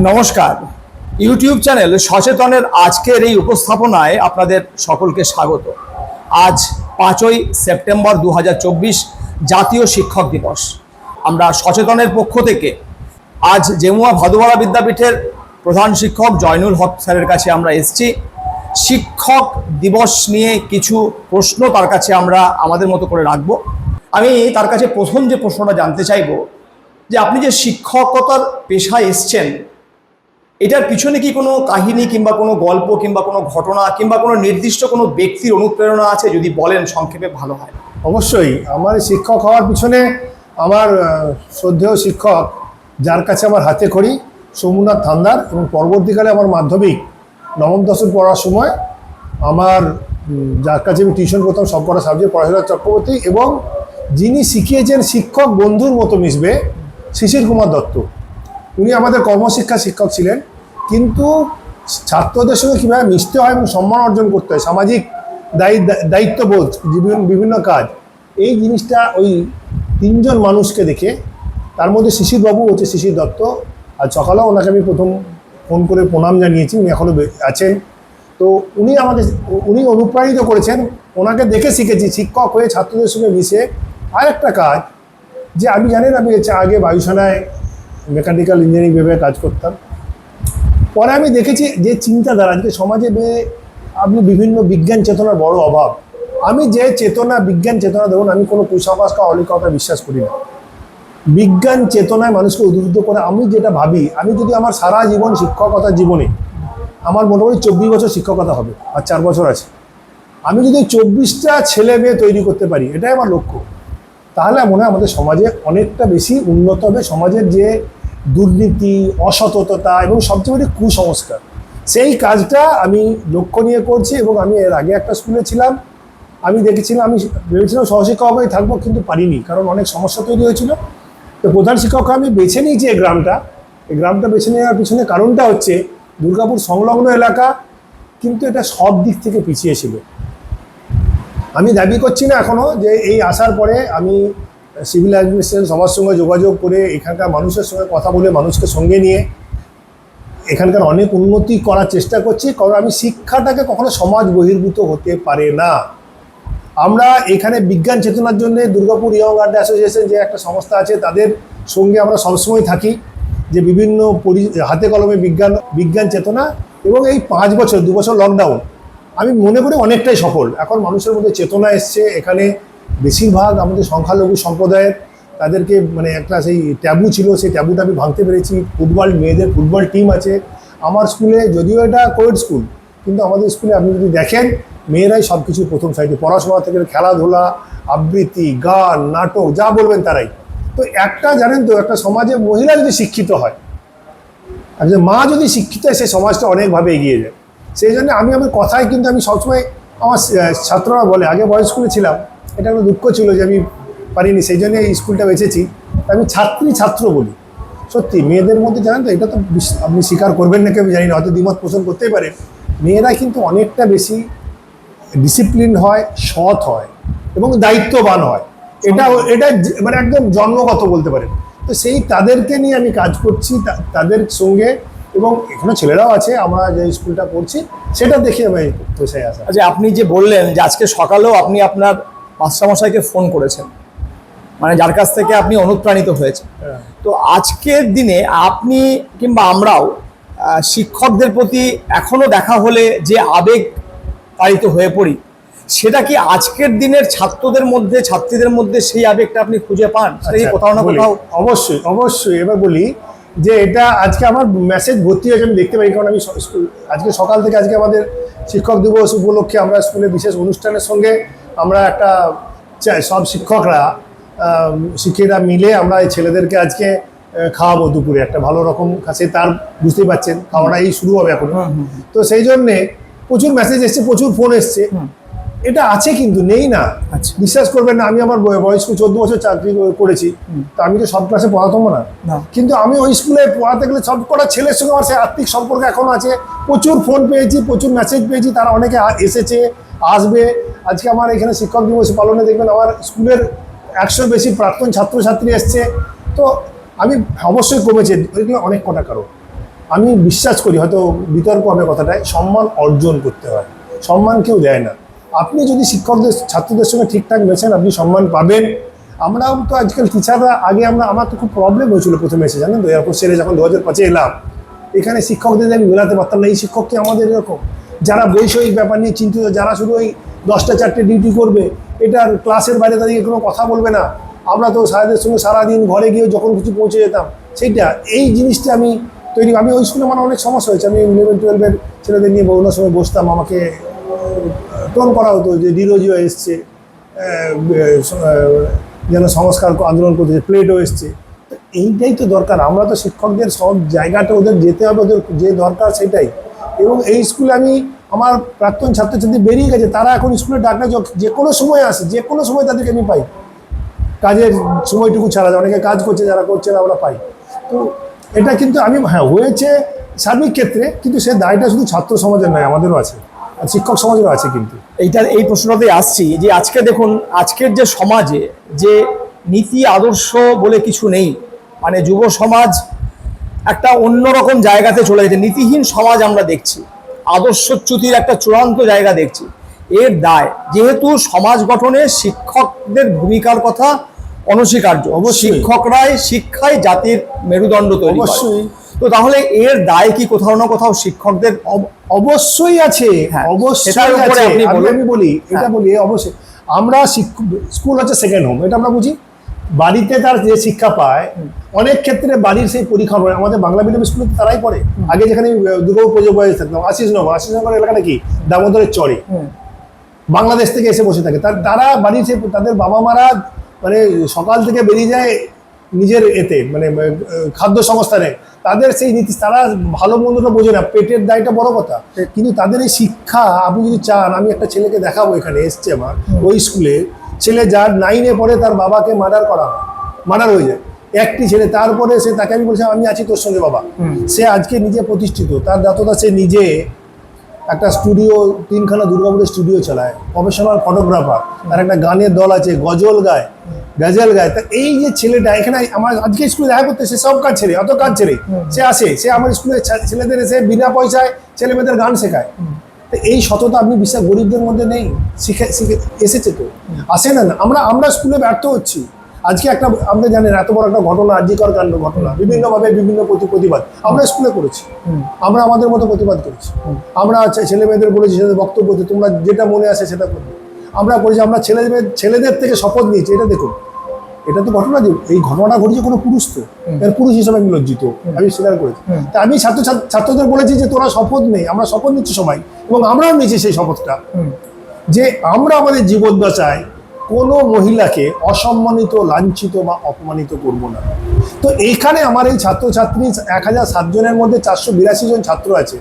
নমস্কার, YouTube channel সচেতনের আজকের এই উপস্থাপনায় আপনাদের সকলকে স্বাগত। আজ 5ই সেপ্টেম্বর 2024 জাতীয় শিক্ষক দিবস। আমরা সচেতনের পক্ষ থেকে আজ জেমুয়া ভাদুয়ারা বিদ্যাপীঠের প্রধান শিক্ষক জয়নুল হক স্যারের কাছে আমরা এসেছি। শিক্ষক দিবস নিয়ে কিছু প্রশ্ন তার কাছে আমরা আমাদের মতো করে রাখব। আমি তার কাছে প্রথম যে প্রশ্নটা জানতে চাইব যে আপনি যে শিক্ষকতার পেশায় এসছেন, এটার পিছনে কি কোনো কাহিনী কিংবা কোনো গল্প কিংবা কোনো ঘটনা কিংবা কোনো নির্দিষ্ট কোনো ব্যক্তির অনুপ্রেরণা আছে? যদি বলেন সংক্ষেপে ভালো হয়। অবশ্যই আমার শিক্ষক হওয়ার পিছনে আমার শ্রদ্ধেয় শিক্ষক, যার কাছে আমার হাতে খড়ি, সোমনাথ থান্দার, এবং পরবর্তীকালে আমার মাধ্যমিক নবম দশম পড়ার সময় আমার যার কাছে আমি টিউশন করতাম সব কটা সাবজেক্ট, পড়াশোনা চক্রবর্তী, এবং যিনি শিখিয়েছেন শিক্ষক বন্ধুর মতো মিশবে, শিশির কুমার দত্ত। উনি আমাদের কর্মশিক্ষা শিক্ষক ছিলেন, কিন্তু ছাত্রদের সঙ্গে কীভাবে মিশতে হয় এবং সম্মান অর্জন করতে হয়, সামাজিক দায়িত্ববোধ, বিভিন্ন কাজ, এই জিনিসটা ওই তিনজন মানুষকে দেখে, তার মধ্যে শিশিরবাবু হচ্ছে শিশির দত্ত। আর সকালেও ওনাকে আমি প্রথম ফোন করে প্রণাম জানিয়েছি, উনি এখনও আছেন। তো উনি অনুপ্রাণিত করেছেন, ওনাকে দেখে শিখেছি শিক্ষক হয়ে ছাত্রদের সঙ্গে মিশে। আর একটা কাজ যে আমি জানেন, আমি আগে বায়ুসেনায় মেকানিক্যাল ইঞ্জিনিয়ারিং বিভাগে কাজ করতাম। পরে আমি দেখেছি যে চিন্তাধারা আজকে সমাজে আপনি বিভিন্ন বিজ্ঞান চেতনার বড় অভাব। আমি যে বিজ্ঞান চেতনা, ধরুন আমি কোনো কুসংস্কার অলৌকিকতা বিশ্বাস করি না। বিজ্ঞান চেতনায় মানুষকে উদ্বুদ্ধ করে আমি যেটা ভাবি, আমি যদি আমার সারা জীবন শিক্ষকতার জীবনে, আমার মোটামুটি 24 বছর শিক্ষকতা হবে, আর 4 বছর আছে, আমি যদি 24টা ছেলে মেয়ে তৈরি করতে পারি, এটাই আমার লক্ষ্য, তাহলে মনে হয় আমাদের সমাজে অনেকটা বেশি উন্নত হবে। সমাজের যে দুর্নীতি, অসততা এবং সবচেয়ে বড় কুসংস্কার, সেই কাজটা আমি লক্ষ্য নিয়ে করছি। এবং আমি এর আগে একটা স্কুলে ছিলাম, আমি দেখেছিলাম, আমি ভেবেছিলাম সহশিক্ষক হয়ে থাকবো, কিন্তু পারিনি, কারণ অনেক সমস্যা তৈরি হয়েছিল। তো প্রধান শিক্ষক আমি বেছে নিয়েছি এই গ্রামটা বেছে নেওয়ার পিছনে কারণটা হচ্ছে দুর্গাপুর সংলগ্ন এলাকা, কিন্তু এটা সব দিক থেকে পিছিয়ে ছিল। আমি দাবি করছি না এখনও যে এই আসার পরে আমি সিভিল অ্যাডমিনিস্ট্রেশন সবার সঙ্গে যোগাযোগ করে, এখানকার মানুষের সঙ্গে কথা বলে, মানুষকে সঙ্গে নিয়ে এখানকার অনেক উন্নতি করার চেষ্টা করছি। কারণ আমি শিক্ষাটাকে কখনো সমাজ বহির্ভূত হতে পারে না। আমরা এখানে বিজ্ঞান চেতনার জন্য দুর্গাপুর ইয়ং আর্ট অ্যাসোসিয়েশন যে একটা সংস্থা আছে, তাদের সঙ্গে আমরা সবসময় থাকি, যে বিভিন্ন হাতে কলমে বিজ্ঞান চেতনা। এবং এই 5 বছর 2 বছর লকডাউন আমি মনে করি অনেকটাই সফল। এখন মানুষের মধ্যে চেতনা এসছে। এখানে বেশিরভাগ আমাদের সংখ্যালঘু সম্প্রদায়ের, তাদেরকে মানে একটা সেই ট্যাবু ছিল, সেই ট্যাবুটা আমি ভাঙতে পেরেছি। মেয়েদের ফুটবল টিম আছে আমার স্কুলে, যদিও এটা কোয়েড স্কুল, কিন্তু আমাদের স্কুলে আপনি যদি দেখেন, মেয়েরাই সব কিছু প্রথম সাইডে, পড়াশোনা থেকে খেলাধুলা, আবৃত্তি, গান, নাটক, যা বলবেন তারাই। তো একটা জানেন তো, একটা সমাজে মহিলা যদি শিক্ষিত হয়, একজন মা যদি শিক্ষিত হয়, সেই সমাজটা অনেকভাবে এগিয়ে যায়। সেই জন্য আমি আমার কথায়, কিন্তু আমি সবসময় আমার ছাত্ররা বলে, আগে বয়েজ স্কুলে ছিলাম, এটা একটা দুঃখ ছিল যে আমি পারিনি, সেই জন্য এই স্কুলটা বেছেছি। আমি ছাত্র বলি। সত্যি মেয়েদের মধ্যে জানেন তো, এটা তো আপনি স্বীকার করবেন নাকি আমি জানি না, হয়তো দ্বিমত পোষণ করতেই পারেন, মেয়েরা কিন্তু অনেকটা বেশি ডিসিপ্লিন হয়, সৎ হয় এবং দায়িত্ববান হয়। এটা মানে একদম জন্মগত বলতে পারেন। তো সেই তাদেরকে নিয়ে আমি কাজ করছি, তাদের সঙ্গে, এবং এখানে ছেলেরাও আছে। আমরা যে স্কুলটা করছি সেটা দেখে আমি পেশায় আসা। আচ্ছা, আপনি যে বললেন যে আজকে সকালেও আপনি আপনার মাস্টারমশাইকে ফোন করেছেন, মানে যার কাছ থেকে আপনি অনুপ্রাণিত হয়েছেন, তো আজকের দিনে আপনি কিংবা আমরাও শিক্ষকদের প্রতি এখনো দেখা হলে যে আবেগ তাড়িত হয়ে পড়ি, সেটা কি আজকের দিনের ছাত্রদের মধ্যে, ছাত্রীদের মধ্যে সেই আবেগটা আপনি খুঁজে পান? সেটা কি কোথাও না কোথাও? অবশ্যই। এবার বলি যে এটা আজকে আমার মেসেজ ভর্তি হয়েছে, আমি দেখতে পাই, কারণ আমি আজকে সকাল থেকে, আজকে আমাদের শিক্ষক দিবস উপলক্ষে আমরা স্কুলে বিশেষ অনুষ্ঠানের সঙ্গে আমরা একটা সব শিক্ষকরা, শিক্ষিকা মিলে আমরা এই ছেলেদেরকে আজকে খাওয়াবো দুপুরে একটা ভালো রকম কাছে, তার বুঝতেই পারছেন খাওয়াটা এই শুরু হবে এখন। তো সেই জন্যে প্রচুর মেসেজ এসছে, প্রচুর ফোন এসছে। এটা আছে, কিন্তু নেই না। বিশ্বাস করবেন না, আমি আমার বয়স্ক 14 বছর চাকরি করেছি, তো আমি তো সব ক্লাসে পড়াতাম না, কিন্তু আমি ওই স্কুলে পড়াতে গেলে সব কটা ছেলের সঙ্গে আমার সেই আত্মিক সম্পর্ক এখনো আছে। প্রচুর ফোন পেয়েছি, প্রচুর মেসেজ পেয়েছি, তারা অনেকে এসেছে, আসবে। আজকে আমার এখানে শিক্ষক দিবস পালনে দেখবেন আমার স্কুলের 100 বেশি প্রাক্তন ছাত্রছাত্রী এসছে। তো আমি অবশ্যই কমেছে, এগুলো অনেক কটা কারণ। আমি বিশ্বাস করি, হয়তো বিতর্ক হবে কথাটায়, সম্মান অর্জন করতে হয়, সম্মান কেউ দেয় না। আপনি যদি শিক্ষকদের ছাত্রদের সঙ্গে ঠিকঠাক মেশেন আপনি সম্মান পাবেন। আমরাও তো আজকাল টিচাররা, আগে আমার তো খুব প্রবলেম হয়েছিল প্রথমে এসে, জানেন তো, এয়ারপোর্ট সেরে যখন 2005-এ এলাম, এখানে শিক্ষকদের আমি মেলাতে পারতাম না। এই শিক্ষক কি আমাদের এরকম, যারা বৈষয়িক ব্যাপার নিয়ে চিন্তিত, যারা শুধু ওই 10টা 4টে ডিউটি করবে, এটার ক্লাসের বাইরে দাঁড়িয়ে কোনো কথা বলবে না। আমরা তো স্যারদের সঙ্গে সারাদিন ঘরে গিয়ে যখন কিছু পৌঁছে যেতাম, সেইটা এই জিনিসটা আমি তৈরি। আমি ওই স্কুলে আমার অনেক সমস্যা হয়েছে। আমি 11-12-এর ছেলেদের নিয়ে বহু সময় বসতাম, আমাকে টোন করা হতো যে ডিরোজিও এসছে, যেন সংস্কার আন্দোলন করতে, প্লেটও এসছে। তো এইটাই তো দরকার। আমরা তো শিক্ষকদের সব জায়গাটা ওদের যেতে হবে, ওদের যে দরকার সেটাই। এবং এই স্কুলে আমি, আমার প্রাক্তন ছাত্রছাত্রী বেরিয়ে গেছে, তারা এখন স্কুলে ডাকলে যে কোনো সময় আসে, যে কোনো সময় তাদেরকে আমি পাই, কাজের সময়টুকু ছাড়া। অনেকে কাজ করছে, যারা করছে না আমরা পাই। তো এটা কিন্তু আমি, হ্যাঁ হয়েছে সার্বিক ক্ষেত্রে, কিন্তু সে দায়টা শুধু ছাত্র সমাজের নয়, আমাদেরও আছে, আর শিক্ষক সমাজেরও আছে। কিন্তু এই প্রশ্নটাতেই আসছি যে আজকে দেখুন, আজকের যে সমাজে যে নীতি আদর্শ বলে কিছু নেই, মানে যুব সমাজ একটা অন্যরকম জায়গাতে চলে গেছে, নীতিহীন সমাজ আমরা দেখছি, আদর্শচ্যুতির একটা চূড়ান্ত জায়গা দেখছি। এর দায় যেহেতু সমাজ গঠনে শিক্ষকদের ভূমিকার কথা অনস্বীকার্য, শিক্ষকরাই শিক্ষায় জাতির মেরুদণ্ড তৈরি করে। অবশ্যই। তো তাহলে এর দায় কি কোথাও না কোথাও শিক্ষকদের? অবশ্যই আছে, অবশ্যই আছে। আমি বলি, এটা বলি অবশ্যই। আমরা স্কুল হচ্ছে সেকেন্ড হোম, এটা আমরা বুঝি। বাড়িতে তার যে শিক্ষা পায়, অনেক ক্ষেত্রে বাড়ির সেই পরীক্ষা পড়ে। আমাদের বাংলা মিডিয়াম স্কুলে তারাই পড়ে। আগে যেখানে দুর্গাপুর পুজো বয়স থাকতাম, আশিসনগর এলাকাটা কি দামোদরের চরে, বাংলাদেশ থেকে এসে বসে থাকে। তারা বাড়ির তাদের বাবা মারা মানে সকাল থেকে বেরিয়ে যায় নিজের এতে, মানে খাদ্য সংস্থানে। তাদের সেই নীতি, তারা ভালো মন্দটা বোঝে না, পেটের দায়টা বড় কথা। কিন্তু তাদের এই শিক্ষা, আপনি যদি চান, আমি একটা ছেলেকে দেখাবো, এখানে এসছে আমার ওই স্কুলে, ছেলে যার 9-এ পড়ে, তার বাবাকে মার্ডার করা হয়, মার্ডার হয়ে যায় একটি ছেলে। তারপরে সে, তাকে আমি বলছিলাম আমি আছি তোর সঙ্গে বাবা, সে আজকে নিজে প্রতিষ্ঠিত, তার দাততা, সে নিজে একটা স্টুডিও, 3খানা দুর্গাপুরের স্টুডিও চালায়, প্রফেশনাল ফটোগ্রাফার, তার একটা গানের দল আছে, গজল গায়, গাজল গায়। তা এই যে ছেলেটা এখানে আমার আজকে স্কুলে দেখা করতে, সে সব কাজ ছেড়ে, অত কাজ ছেড়ে সে আসে, সে আমার স্কুলে ছেলেদের এসে বিনা পয়সায় ছেলে মেয়েদের গান শেখায়। তো এই সততা আপনি বিশ্বাস গরিবদের মধ্যে নেই, শিখে এসেছে তো, আসে না। আমরা স্কুলে ব্যর্থ হচ্ছি। আজকে একটা, আপনি জানেন, এত বড় একটা ঘটনা, আরজিকর কাণ্ড ঘটনা, বিভিন্নভাবে বিভিন্ন প্রতিবাদ আমরা স্কুলে করেছি, আমরা আমাদের মতো প্রতিবাদ করেছি। আমরা ছেলে মেয়েদের বলেছি, ছেলেদের বক্তব্য, তোমরা যেটা মনে আসে সেটা করবে, আমরা করেছি। আমরা ছেলেদের থেকে শপথ নিয়েছি। এটা দেখুন, এটা তো ঘটনা, যে এই ঘটনাটা ঘটেছে কোনো পুরুষ, তো এর পুরুষ হিসাবে আমি লজ্জিত, আমি স্বীকার করেছি। তা আমি ছাত্রদের বলেছি যে তোরা শপথ নেই, আমরা শপথ নিচ্ছি সবাই, এবং আমরাও নিয়েছি সেই শপথটা, যে আমরা আমাদের জীবদ্দশায় কোনো মহিলাকে অসম্মানিত, লাঞ্ছিত বা অপমানিত করব না। তো এইখানে আমার এই ছাত্রছাত্রী 1007 জনের মধ্যে 482 জন ছাত্র আছে।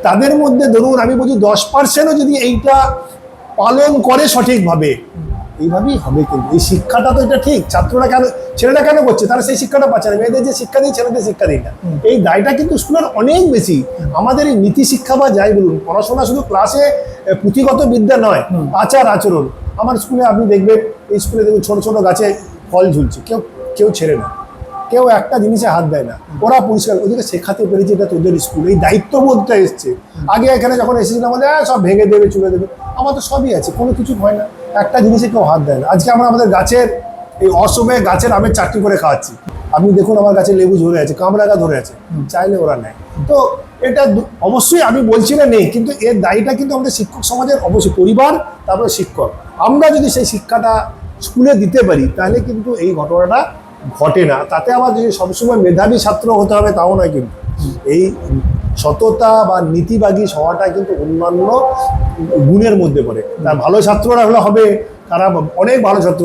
তাদের মধ্যে ধরুন আমি বলছি 10%ও যদি এইটা পালন করে সঠিকভাবে, এইভাবেই হবে। কিন্তু এই শিক্ষাটা তো, এটা ঠিক, ছাত্ররা কেন, ছেলেরা কেন করছে, তারা সেই শিক্ষাটা পাচ্ছে না। মেয়েদের যে শিক্ষা দিই, ছেলেদের শিক্ষা দিই না। এই দায়টা কিন্তু স্কুলের অনেক বেশি। আমাদের এই নীতি শিক্ষা বা যাই বলুন, পড়াশোনা শুধু ক্লাসে পুঁথিগত বিদ্যা নয়, আচার আচরণ। আমার স্কুলে আপনি দেখবেন, এই স্কুলে দেখুন ছোট ছোট গাছে ফল ঝুলছে, কেউ ছেড়ে না, কেউ একটা জিনিসে হাত দেয় না, ওরা পরিষ্কার। ওদেরকে শেখাতে পেরেছে এটা তোদের স্কুল, এই দায়িত্ববোধটা এসছে। আগে এখানে যখন এসেছিলাম আমাদের সব ভেঙে দেবে, চুলে দেবে, আমার তো সবই আছে, কোনো কিছু হয় না, একটা জিনিসে কেউ হাত দেয় না। আজকে আমরা আমাদের গাছের এই অসময়ে গাছের আমের চাটনি করে খাওয়াচ্ছি। আপনি দেখুন আমার গাছে লেবু ধরে আছে, কামরাঙা ধরে আছে, চাইলে ওরা নেয়। তো এটা অবশ্যই আমি বলছি না নেই, কিন্তু এর দায়টা কিন্তু আমাদের শিক্ষক সমাজের, অবশ্যই পরিবার, তারপরে শিক্ষক। আমরা যদি সেই শিক্ষাটা স্কুলে দিতে পারি, তাহলে কিন্তু এই ঘটনাটা ঘটে না। তাতে আবার যে সবসময় মেধাবী ছাত্র হতে হবে তাও নয়, কিন্তু এই সততা বা নীতিবাগী হওয়াটা কিন্তু অন্যান্য গুণের মধ্যে পড়ে। তার ভালো ছাত্ররা হলে হবে, তারা অনেক ভালো ছাত্র,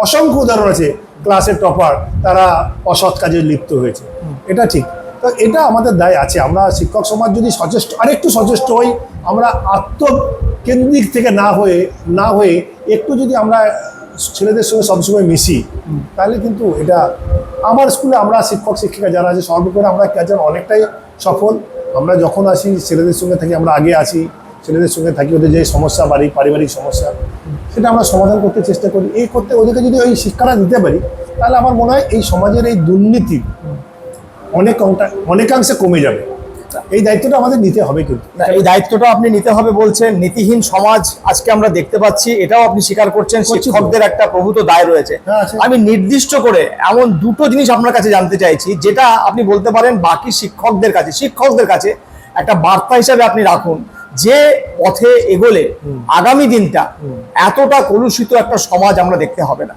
অসংখ্য উদাহরণ আছে, ক্লাসের টপার, তারা অসৎ কাজে লিপ্ত হয়েছে, এটা ঠিক। তো এটা আমাদের দায় আছে। আমরা শিক্ষক সমাজ যদি সচেষ্ট, আরেকটু সচেষ্ট হই, আমরা আত্মকেন্দ্রিক থেকে না হয়ে একটু যদি আমরা ছেলেদের সঙ্গে সবসময় মিশি, তাহলে কিন্তু এটা, আমার স্কুলে আমরা শিক্ষক শিক্ষিকা যারা আছে সর্বোপরি আমরা অনেকটাই সফল। আমরা যখন আসি ছেলেদের সঙ্গে থাকি, আমরা আগে আসি, ছেলেদের সঙ্গে থাকি, ওদের যে সমস্যা, পারিবারিক সমস্যা, সেটা আমরা সমাধান করতে চেষ্টা করি। এই করতে ওদেরকে যদি ওই শিক্ষাটা দিতে পারি, তাহলে আমার মনে হয় এই সমাজের এই দুর্নীতি অনেকাংশে কমে যাবে। এই দায়িত্বটা আমাদের নিতে হবে কিন্তু। না, এই দায়িত্বটা আপনি নিতে হবে বলছেন। নীতিহীন সমাজ আজকে আমরা দেখতে পাচ্ছি, এটাও আপনি স্বীকার করছেন। করছি তো। শিক্ষকদের একটা প্রভূত দায় রয়েছে। হ্যাঁ, আছে। আমি নির্দিষ্ট করে এমন দুটো জিনিস আপনার কাছে জানতে চাইছি, যেটা আপনি বলতে পারেন বাকি শিক্ষকদের কাছে একটা বার্তা হিসাবে আপনি রাখুন, যে পথে এগোলে আগামী দিনটা এতটা কলুষিত একটা সমাজ আমরা দেখতে হবে না।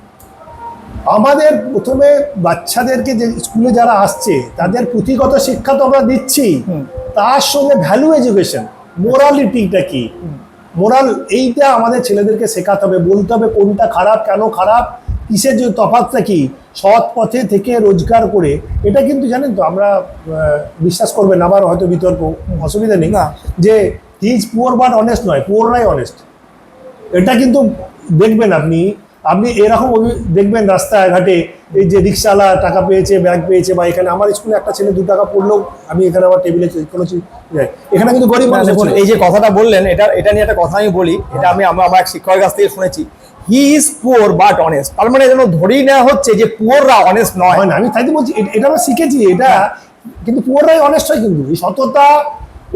আমাদের প্রথমে বাচ্চাদেরকে যে স্কুলে যারা আসছে তাদের পুঁথিগত শিক্ষা তো আমরা দিচ্ছি, তার সঙ্গে ভ্যালু এডুকেশন, মোরালিটিটা কি, মোরাল, এইটা আমাদের ছেলেদেরকে শেখাতে হবে, বলতে হবে কোনটা খারাপ, কেন খারাপ, কিসের যে তফাৎটা কি, সৎ পথে থেকে রোজগার করে। এটা কিন্তু জানেন তো, আমরা বিশ্বাস করবেন, আবার হয়তো বিতর্ক, অসুবিধা নেই, না। যে he is poor but honest নয়, পুয়াররাই অনেস্ট। এটা কিন্তু দেখবেন আপনি এরকম দেখবেন রাস্তায় ঘাটে, এই যে রিক্সাওয়ালা টাকা পেয়েছে, ব্যাগ পেয়েছে, বা এখানে আমার স্কুলে একটা ছেলে 2 টাকা পড়লেও আমি এখানে আমার টেবিলে কোনো এখানে কিন্তু গরিব মানুষ। দেখুন, এই যে কথাটা বললেন, এটা নিয়ে একটা কথা আমি বলি, এটা আমি আমার এক শিক্ষকের কাছ থেকে শুনেছি। He is poor but honest, তার মানে যেন ধরেই নেওয়া হচ্ছে যে পুয়াররা অনেস্ট নয়। হয় না, আমি তাই তো বলছি, এটা আমরা শিখেছি, এটা কিন্তু পুয়াররাই অনেস্ট হয়। কিন্তু এই সততা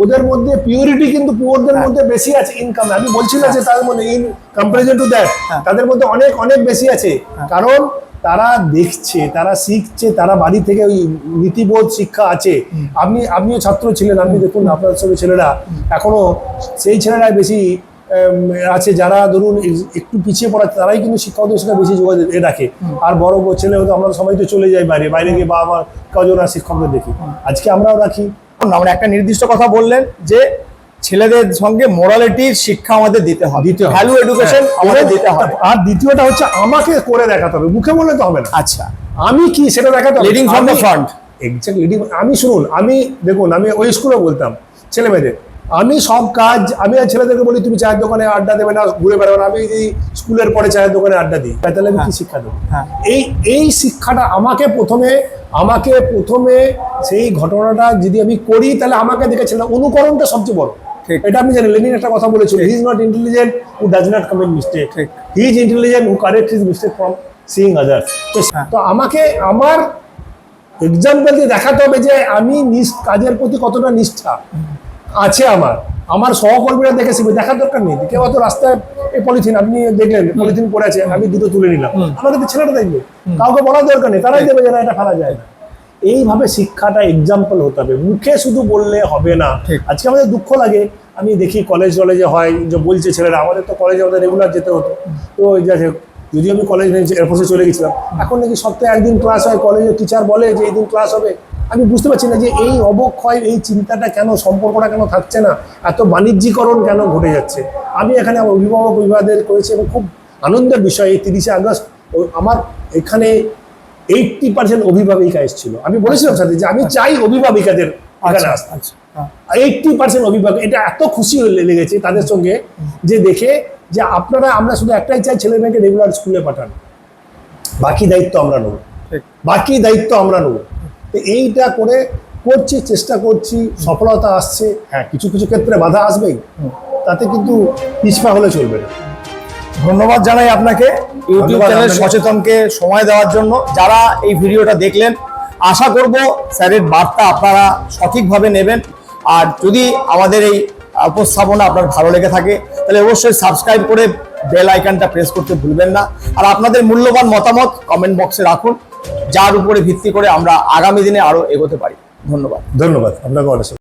ওদের মধ্যে, পিউরিটি কিন্তু পুয়ারদের মধ্যে বেশি আছে ইনকাম। আমি বলছি না যে তাদের মধ্যে, ইন কম্পারিজন টু দ্যাট, তাদের মধ্যে অনেক অনেক বেশি আছে। কারণ তারা দেখছে, তারা শিখছে, তারা বাড়ি থেকে ওই নীতিবোধ শিক্ষা আছে। আপনিও ছাত্র ছিলেন, আপনি দেখুন আপনার সঙ্গে ছেলেরা এখনো সেই ছেলেরাই বেশি আছে, যারা ধরুন একটু পিছিয়ে পড়া, তারাই কিন্তু শিক্ষকদের সঙ্গে বেশি যোগাযোগ রাখে। আর বড় ছেলে হয়তো আমরা সবাই তো চলে যাই বাইরে গিয়ে, বা আমার কজন আর শিক্ষকদের দেখি, আজকে আমরাও রাখি। আমরা একটা নির্দিষ্ট কথা বললেন যে ছেলেদের সঙ্গে মোরালিটির শিক্ষা আমাদের দিতে হবে, ভ্যালু এডুকেশন আমাদের দিতে হবে। আর দ্বিতীয়টা হচ্ছে আমাকে করে দেখাতে হবে, মুখে বললে তো হবে না। আচ্ছা, আমি কি সেটা দেখাতে হবে, leading from the front. Exactly. আমি শুনুন, দেখুন, আমি ওই স্কুলে বলতাম ছেলে মেয়েদের, আমি সব কাজ, আমি আর ছেলেদেরকে বলি তুমি চায়ের দোকানে আড্ডা দেবে না, ঘুরে বেড়াবে না। আমি এই স্কুলের পরে চায়ের দোকানে আড্ডা দিই, তাহলে আমি কি শিক্ষা দেবো? এই শিক্ষাটা আমাকে প্রথমে সেই ঘটনাটা যদি আমি করি, তাহলে আমাকে দেখে ছেলে অনুকরণটা সবচেয়ে বড়। এটা আমি জানি, লেনিন একটা কথা বলেছিল, he is not intelligent who does not commit mistake, he is intelligent who correct his mistake from seeing others. তো আমাকে আমার এক্সাম্পল দিয়ে দেখাতে হবে যে আমি কাজের প্রতি কতটা নিষ্ঠা আছে আমার সহকর্মীরা দেখে শিখবে, দেখার দরকার নেই। কেউ হয়তো রাস্তায় এই পলিথিন, আপনি দেখলেন পলিথিন পড়ে আছে, আমি দুটো তুলে নিলাম, আমাকে তো ছেলেটা দেখবে, কাউকে বলার দরকার নেই, তারাই দেবে যে না, এটা ফেলা যায় না। এইভাবে শিক্ষাটা এক্সাম্পল হতে হবে, মুখে শুধু বললে হবে না। আজকে আমাদের দুঃখ লাগে, আমি দেখি কলেজে হয় যে বলছে ছেলেরা, আমাদের তো কলেজে আমাদের রেগুলার যেতে হতো, তো যদি আমি কলেজ এয়ারফোর্সে চলে গেছিলাম, এখন নাকি সপ্তাহে একদিন ক্লাস হয়, কলেজের টিচার বলে যে এই দিন ক্লাস হবে। আমি বুঝতে পারছি না যে এই অবক্ষয়, এই চিন্তাটা কেন, সম্পর্কটা কেন থাকছে না, এত বাণিজ্যিকরণ কেন ঘটে যাচ্ছে। আমি এখানে আমার অভিভাবকদের করেছি, এবং খুব আনন্দের বিষয়, এই 30শে আগস্ট আমার এখানে 80% অভিভাবিকা এসেছিল। আমি বলেছিলাম সাথে যে আমি চাই অভিভাবিকাদের এখানে আসতে। 80% অভিভাবক, এটা এত খুশি লেগেছে তাদের সঙ্গে যে দেখে, যে আমরা শুধু একটাই চাই, ছেলে মেয়েকে রেগুলার স্কুলে পাঠান, বাকি দায়িত্ব আমরা নেব। তো এইটা করছি, চেষ্টা করছি, সফলতা আসছে। হ্যাঁ, কিছু ক্ষেত্রে বাধা আসবেই, তাতে কিন্তু পিছপা হলে চলবে না। ধন্যবাদ জানাই আপনাকে, ইউটিউব চ্যানেল সচেতনকে সময় দেওয়ার জন্য। যারা এই ভিডিওটা দেখলেন, আশা করব স্যারের বার্তা আপনারা সঠিকভাবে নেবেন। আর যদি আমাদের এই উপস্থাপনা আপনার ভালো লেগে থাকে, তাহলে অবশ্যই সাবস্ক্রাইব করে বেল আইকনটা প্রেস করতে ভুলবেন না। আর আপনাদের মূল্যবান মতামত কমেন্ট বক্সে রাখুন, যার উপরে ভিত্তি করে আমরা আগামী দিনে আরো এগোতে পারি। ধন্যবাদ। আপনাকে অনেক